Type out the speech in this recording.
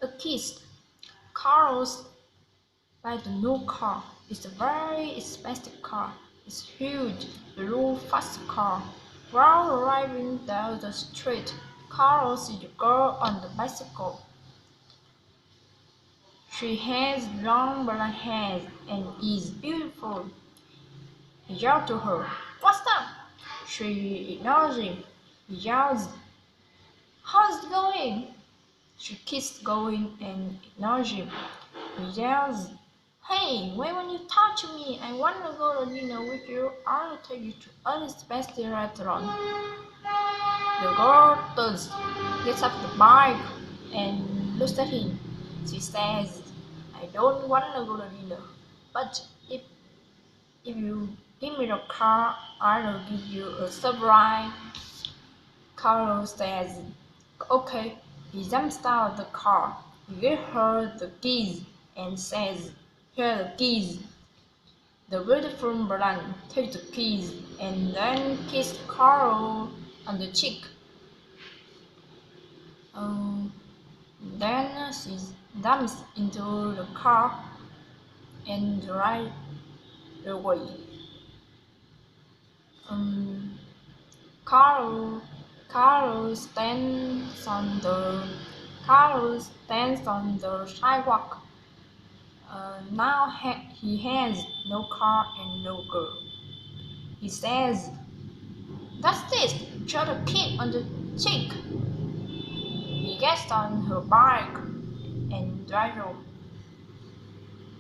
A kiss. Carlos buy the new car. It's a very expensive car. It's huge, blue, fast car. While driving down the street, Carlos sees a girl on the bicycle. She has long blonde hair and is beautiful. He yells to her, "What's up?" She ignores him. He yells, "How's it going?" She keeps going and ignores him. He yells, "Hey, why won't you talk to me? I want to go to dinner with you. I will take you to Alice's best restaurant." The girl turns, gets off the bike, and looks at him. She says, "I don't want to go to dinner, but if you give me the car, I will give you a surprise." Carlos says, "Okay." He jumps out of the car. He gives her the keys and says, "Here are the keys." The beautiful blonde takes the keys and then kisses Carl on the cheek. Um, then she jumps into the car and drives away. Um, Carl, Carl stands on the Carl stands on the sidewalk. Now he has no car and no girl. He says, "That's this, shot a kid on the cheek." He gets on her bike and drives home.